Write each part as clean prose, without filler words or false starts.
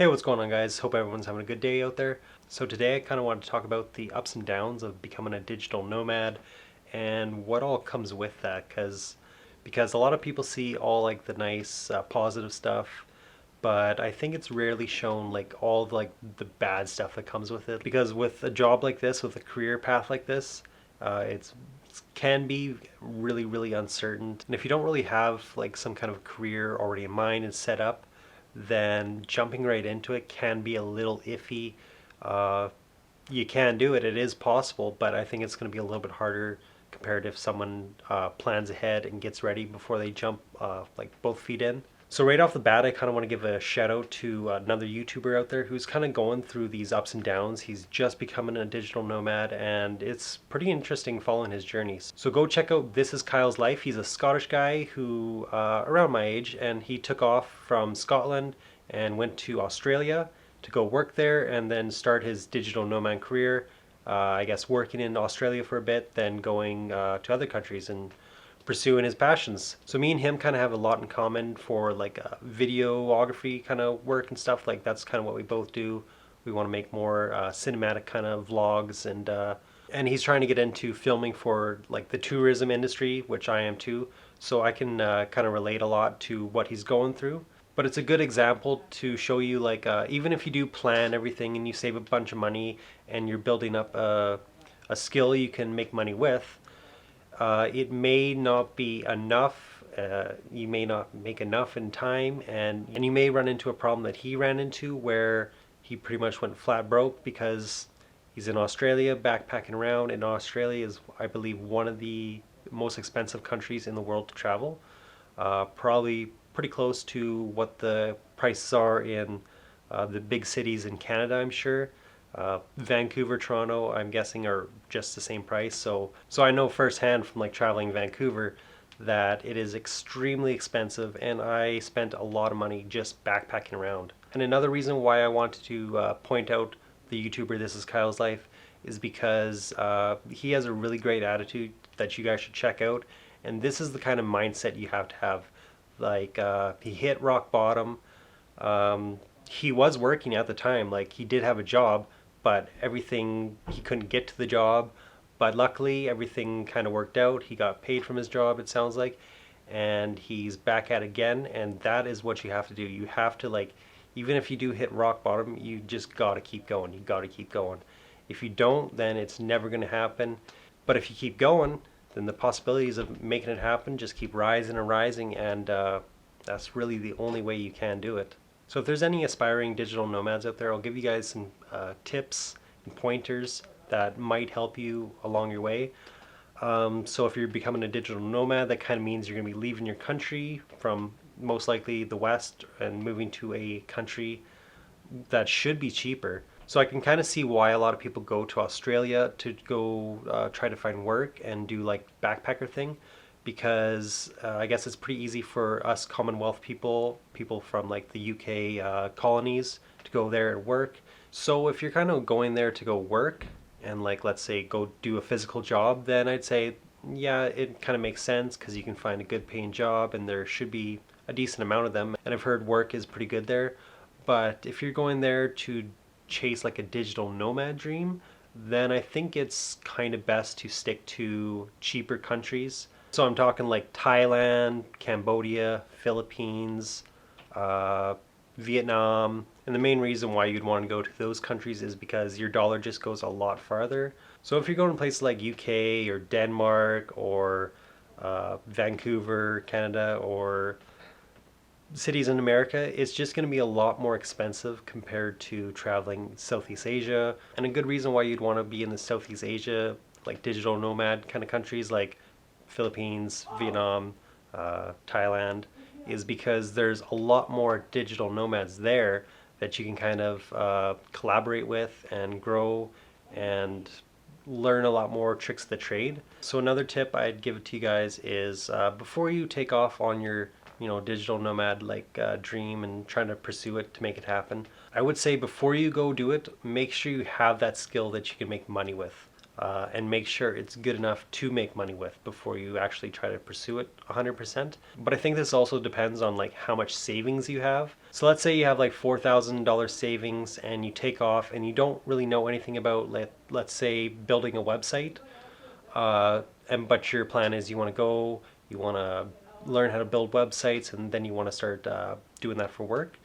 Hey, what's going on, guys? Hope everyone's having a good day out there. So today I kind of wanted to talk about the ups and downs of becoming a digital nomad and what all comes with that because a lot of people see all like the nice positive stuff, but I think it's rarely shown like all like the bad stuff that comes with it. Because with a job like this, with a career path like this, it's can be really uncertain. And if you don't really have like some kind of career already in mind and set up, then jumping right into it can be a little iffy. Uh, you can do it, it is possible, but I think it's going to be a little bit harder compared if someone plans ahead and gets ready before they jump like both feet in. So right off the bat, I kind of want to give a shout out to another YouTuber out there who's kind of going through these ups and downs. He's just becoming a digital nomad, and it's pretty interesting following his journeys. So go check out This Is Kyle's Life. He's a Scottish guy who, around my age, and he took off from Scotland and went to Australia to go work there and then start his digital nomad career. I guess working in Australia for a bit, then going to other countries and pursuing his passions. So me and him kind of have a lot in common for like videography kind of work and stuff. Like that's kind of what we both do. We want to make more cinematic kind of vlogs and he's trying to get into filming for like the tourism industry, which I am too. So I can kind of relate a lot to what he's going through. But it's a good example to show you like even if you do plan everything and you save a bunch of money and you're building up a skill you can make money with, it may not be enough. You may not make enough in time, and you may run into a problem that he ran into where he pretty much went flat broke because he's in Australia backpacking around, and Australia is, I believe, one of the most expensive countries in the world to travel. Probably pretty close to what the prices are in the big cities in Canada, I'm sure. Vancouver, Toronto, I'm guessing are just the same price. So I know firsthand from like traveling Vancouver that it is extremely expensive, and I spent a lot of money just backpacking around. And another reason why I wanted to point out the YouTuber This Is Kyle's Life is because he has a really great attitude that you guys should check out. And this is the kind of mindset you have to have. Like he hit rock bottom. He was working at the time, like he did have a job, but everything he couldn't get to the job. But luckily, everything kind of worked out. He got paid from his job, it sounds like, and he's back at it again. And that is what you have to do. You have to like, even if you do hit rock bottom, you just gotta keep going. You gotta keep going. If you don't, then it's never gonna happen. But if you keep going, then the possibilities of making it happen just keep rising and rising, and that's really the only way you can do it. So if there's any aspiring digital nomads out there, I'll give you guys some tips and pointers that might help you along your way. So if you're becoming a digital nomad, that kind of means you're going to be leaving your country from most likely the West and moving to a country that should be cheaper. So I can kind of see why a lot of people go to Australia to go try to find work and do like backpacker thing, because I guess it's pretty easy for us Commonwealth people from like the UK colonies to go there and work. So if you're kind of going there to go work and like let's say go do a physical job, then I'd say yeah, it kind of makes sense because you can find a good paying job and there should be a decent amount of them. And I've heard work is pretty good there. But if you're going there to chase like a digital nomad dream, then I think it's kind of best to stick to cheaper countries. So I'm talking like Thailand, Cambodia, Philippines, uh, Vietnam. And the main reason why you'd want to go to those countries is because your dollar just goes a lot farther. So if you're going to places like UK or Denmark or Vancouver, Canada, or cities in America, it's just going to be a lot more expensive compared to traveling Southeast Asia. And a good reason why you'd want to be in the Southeast Asia, like digital nomad kind of countries like Philippines, Vietnam, Thailand, is because there's a lot more digital nomads there that you can kind of collaborate with and grow and learn a lot more tricks of the trade. So another tip I'd give to you guys is before you take off on your digital nomad like dream and trying to pursue it to make it happen, I would say before you go do it, make sure you have that skill that you can make money with. and make sure it's good enough to make money with before you actually try to pursue it 100%. But I think this also depends on like how much savings you have. So let's say you have like $4,000 savings and you take off and you don't really know anything about let's say building a website. But your plan is you want to learn how to build websites, and then you want to start doing that for work.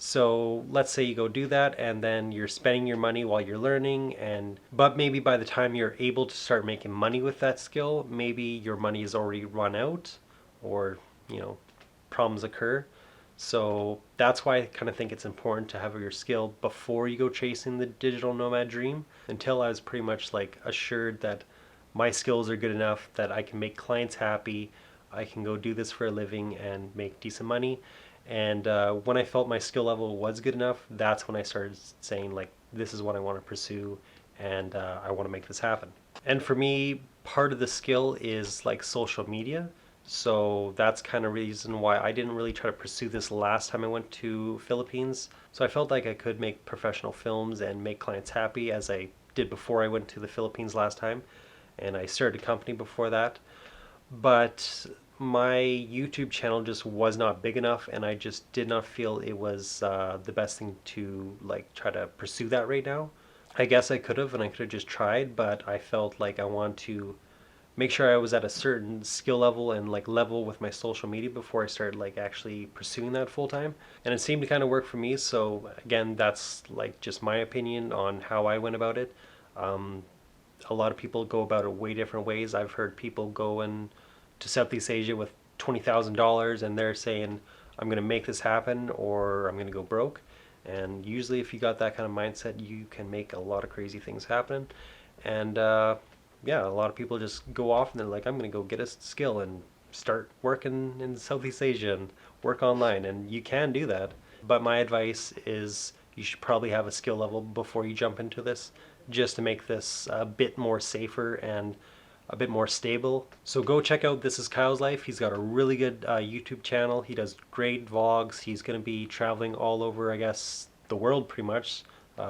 So let's say you go do that, and then you're spending your money while you're learning, and but maybe by the time you're able to start making money with that skill, maybe your money is already run out, or you know, problems occur. So that's why I kind of think it's important to have your skill before you go chasing the digital nomad dream. Until I was pretty much like assured that my skills are good enough that I can make clients happy, I can go do this for a living and make decent money. And when I felt my skill level was good enough, that's when I started saying like, this is what I want to pursue, and I want to make this happen. And for me, part of the skill is like social media. So that's kind of reason why I didn't really try to pursue this last time I went to Philippines. So I felt like I could make professional films and make clients happy as I did before I went to the Philippines last time. And I started a company before that. But my YouTube channel just was not big enough, and I just did not feel it was the best thing to like try to pursue that right now. I guess I could have, and I could have just tried, but I felt like I want to make sure I was at a certain skill level and like level with my social media before I started like actually pursuing that full time. And it seemed to kind of work for me. So again, that's like just my opinion on how I went about it. Um, a lot of people go about it way different ways. I've heard people go in to Southeast Asia with $20,000 and they're saying, I'm going to make this happen or I'm going to go broke. And usually, if you got that kind of mindset, you can make a lot of crazy things happen. And yeah, a lot of people just go off and they're like, I'm going to go get a skill and start working in Southeast Asia and work online. And you can do that. But my advice is you should probably have a skill level before you jump into this, just to make this a bit more safer and a bit more stable. So go check out This Is Kyle's Life. He's got a really good YouTube channel. He does great vlogs. He's going to be traveling all over, I guess, the world pretty much.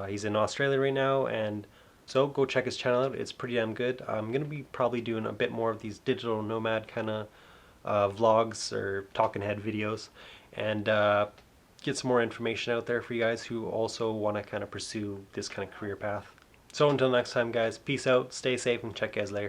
He's in Australia right now, and so go check his channel out. It's pretty damn good. I'm going to be probably doing a bit more of these digital nomad kind of vlogs or talking head videos, and get some more information out there for you guys who also want to kind of pursue this kind of career path. So until next time, guys, peace out, stay safe, and check you guys later.